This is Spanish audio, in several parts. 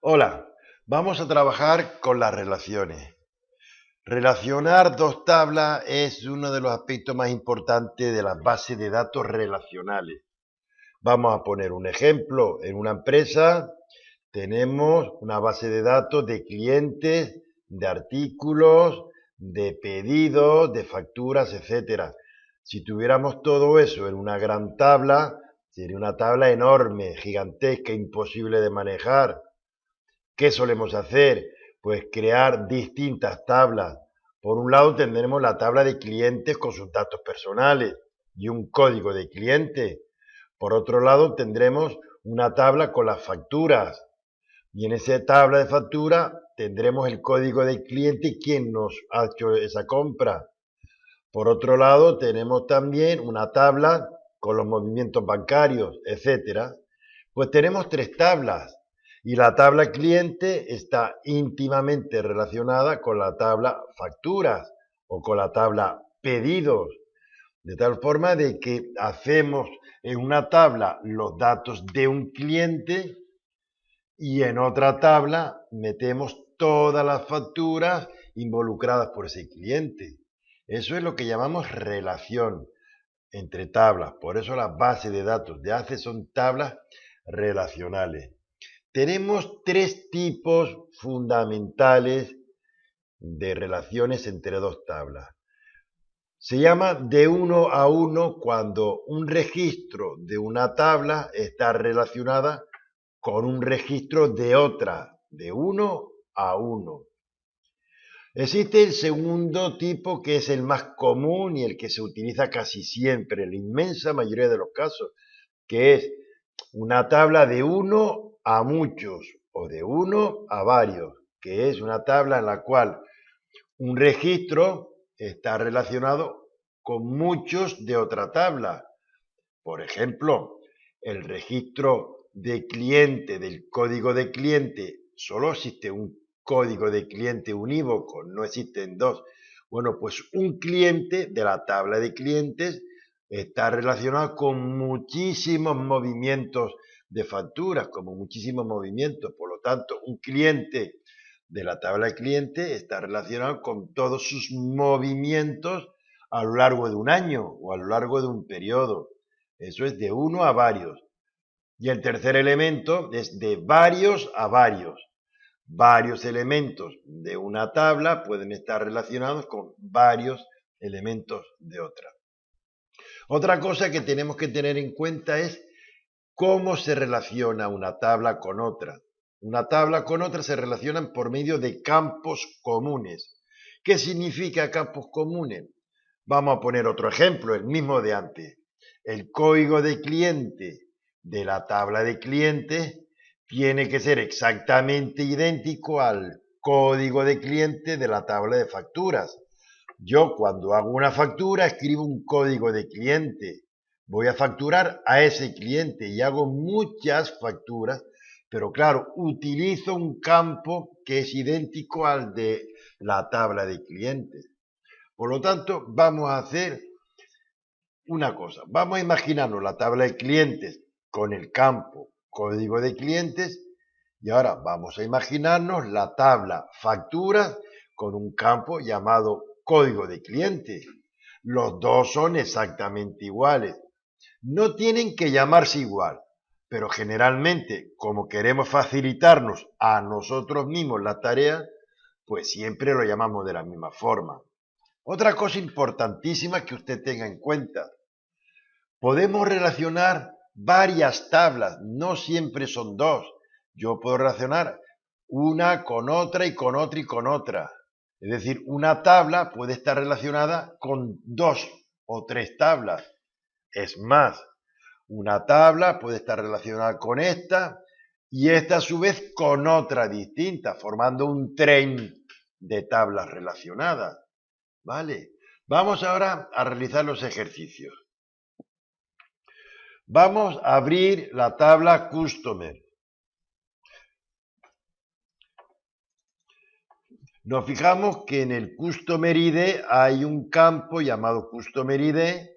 Hola, vamos a trabajar con las relaciones. Relacionar dos tablas es uno de los aspectos más importantes de las bases de datos relacionales. Vamos a poner un ejemplo. En una empresa tenemos una base de datos de clientes, de artículos, de pedidos, de facturas, etcétera. Si tuviéramos todo eso en una gran tabla, sería una tabla enorme, gigantesca, imposible de manejar. ¿Qué solemos hacer? Pues crear distintas tablas. Por un lado tendremos la tabla de clientes con sus datos personales y un código de cliente. Por otro lado tendremos una tabla con las facturas. Y en esa tabla de factura tendremos el código de cliente y quién nos ha hecho esa compra. Por otro lado tenemos también una tabla con los movimientos bancarios, etcétera. Pues tenemos tres tablas. Y la tabla cliente está íntimamente relacionada con la tabla facturas o con la tabla pedidos, de tal forma de que hacemos en una tabla los datos de un cliente y en otra tabla metemos todas las facturas involucradas por ese cliente. Eso es lo que llamamos relación entre tablas. Por eso las bases de datos de ACE son tablas relacionales. Tenemos tres tipos fundamentales de relaciones entre dos tablas. Se llama de uno a uno cuando un registro de una tabla está relacionada con un registro de otra, de uno a uno. Existe el segundo tipo, que es el más común y el que se utiliza casi siempre, en la inmensa mayoría de los casos, que es una tabla de uno a muchos o de uno a varios, que es una tabla en la cual un registro está relacionado con muchos de otra tabla. Por ejemplo, el registro de cliente del código de cliente, solo existe un código de cliente unívoco, no existen dos. Bueno, pues un cliente de la tabla de clientes está relacionado con muchísimos movimientos de facturas, como muchísimos movimientos. Por lo tanto, un cliente de la tabla de cliente está relacionado con todos sus movimientos a lo largo de un año o a lo largo de un periodo. Eso es de uno a varios. Y el tercer elemento es de varios a varios. Varios elementos de una tabla pueden estar relacionados con varios elementos de otra. Otra cosa que tenemos que tener en cuenta es cómo se relaciona una tabla con otra. Una tabla con otra se relacionan por medio de campos comunes. ¿Qué significa campos comunes? Vamos a poner otro ejemplo, el mismo de antes. El código de cliente de la tabla de clientes tiene que ser exactamente idéntico al código de cliente de la tabla de facturas. Yo cuando hago una factura escribo un código de cliente. Voy a facturar a ese cliente y hago muchas facturas, pero claro, utilizo un campo que es idéntico al de la tabla de clientes. Por lo tanto, vamos a hacer una cosa. Vamos a imaginarnos la tabla de clientes con el campo código de clientes y ahora vamos a imaginarnos la tabla facturas con un campo llamado código de cliente. Los dos son exactamente iguales. No tienen que llamarse igual, pero generalmente, como queremos facilitarnos a nosotros mismos la tarea, pues siempre lo llamamos de la misma forma. Otra cosa importantísima que usted tenga en cuenta, podemos relacionar varias tablas, no siempre son dos. Yo puedo relacionar una con otra y con otra y con otra. Es decir, una tabla puede estar relacionada con dos o tres tablas. Es más, una tabla puede estar relacionada con esta y esta a su vez con otra distinta, formando un tren de tablas relacionadas. ¿Vale? Vamos ahora a realizar los ejercicios. Vamos a abrir la tabla Customer. Nos fijamos que en el Customer ID hay un campo llamado Customer ID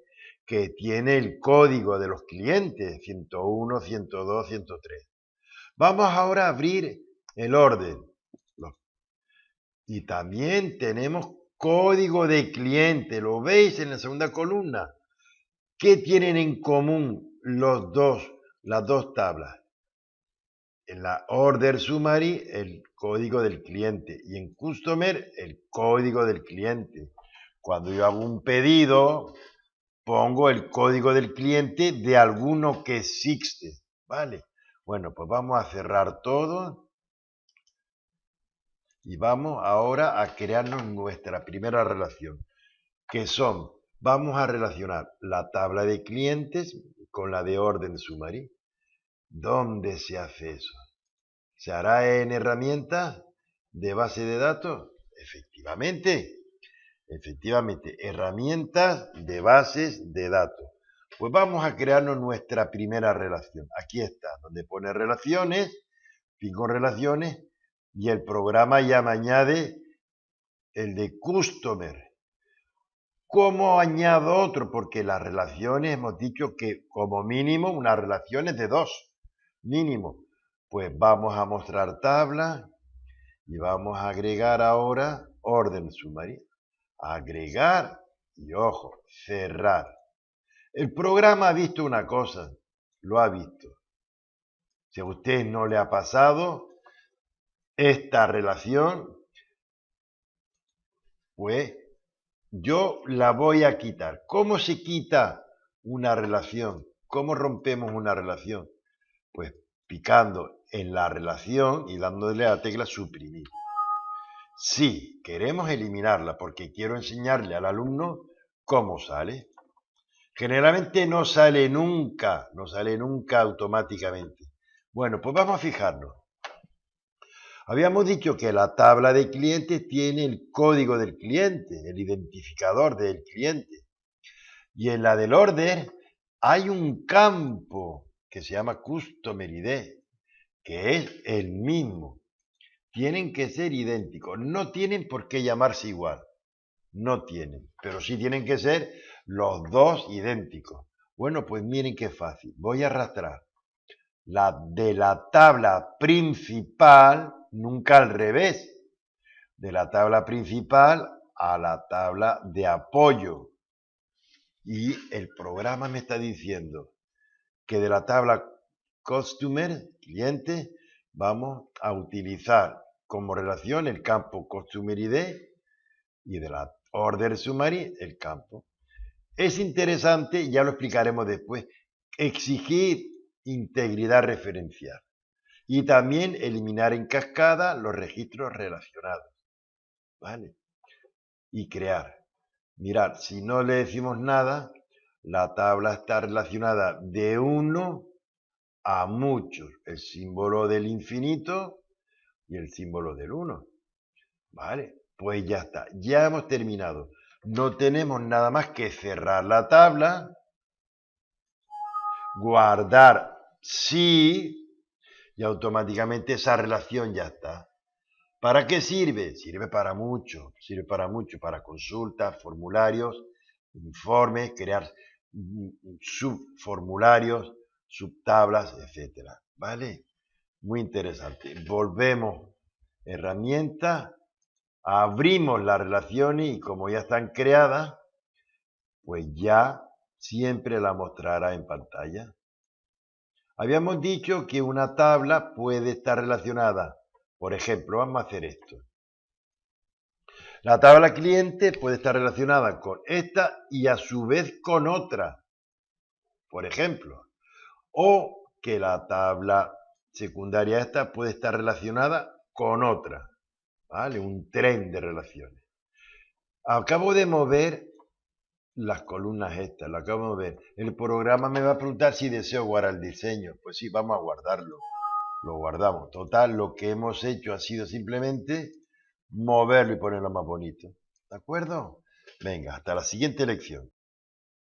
que tiene el código de los clientes, 101, 102, 103. Vamos ahora a abrir el orden. Y también tenemos código de cliente, ¿lo veis en la segunda columna? ¿Qué tienen en común las dos tablas? En la order summary, el código del cliente, y en customer, el código del cliente. Cuando yo hago un pedido, pongo el código del cliente de alguno que existe, ¿vale? Bueno, pues vamos a cerrar todo y vamos ahora a crearnos nuestra primera relación, que vamos a relacionar la tabla de clientes con la de orden summary. ¿Dónde se hace eso? ¿Se hará en herramientas de base de datos? Efectivamente, herramientas de bases de datos. Pues vamos a crearnos nuestra primera relación. Aquí está, donde pone relaciones, fijo relaciones, y el programa ya me añade el de customer. ¿Cómo añado otro? Porque las relaciones hemos dicho que como mínimo una relación es de 2, mínimo. Pues vamos a mostrar tabla y vamos a agregar ahora orden summary. Agregar y ojo, cerrar. El programa ha visto una cosa, lo ha visto. Si a usted no le ha pasado esta relación, pues yo la voy a quitar. ¿Cómo se quita una relación? ¿Cómo rompemos una relación? Pues picando en la relación y dándole a la tecla suprimir. Si queremos eliminarla porque quiero enseñarle al alumno cómo sale. Generalmente no sale nunca automáticamente. Bueno, pues vamos a fijarnos. Habíamos dicho que la tabla de clientes tiene el código del cliente, el identificador del cliente. Y en la del order hay un campo que se llama Customer ID, que es el mismo. Tienen que ser idénticos, no tienen por qué llamarse igual. No tienen, pero sí tienen que ser los dos idénticos. Bueno, pues miren qué fácil. Voy a arrastrar de la tabla principal, nunca al revés, de la tabla principal a la tabla de apoyo. Y el programa me está diciendo que de la tabla Customer, cliente, vamos a utilizar como relación el campo Customer ID y de la Order Summary el campo. Es interesante, ya lo explicaremos después, exigir integridad referencial y también eliminar en cascada los registros relacionados, ¿vale? Y crear. Mirad, si no le decimos nada, la tabla está relacionada de 1 a muchos, el símbolo del infinito y el símbolo del 1, ¿vale? Pues ya está, ya hemos terminado. No tenemos nada más que cerrar la tabla, guardar sí, y automáticamente esa relación ya está. ¿Para qué sirve? Sirve para mucho, para consultas, formularios, informes, crear subformularios, subtablas, etcétera, ¿vale? Muy interesante. Volvemos, herramienta, abrimos las relaciones y como ya están creadas, pues ya siempre la mostrará en pantalla. Habíamos dicho que una tabla puede estar relacionada. Por ejemplo, vamos a hacer esto. La tabla cliente puede estar relacionada con esta y a su vez con otra. Por ejemplo. O que la tabla secundaria esta puede estar relacionada con otra. ¿Vale? Un tren de relaciones. Acabo de mover las columnas estas, lo acabo de mover. El programa me va a preguntar si deseo guardar el diseño. Pues sí, vamos a guardarlo. Lo guardamos. Total, lo que hemos hecho ha sido simplemente moverlo y ponerlo más bonito. ¿De acuerdo? Venga, hasta la siguiente lección.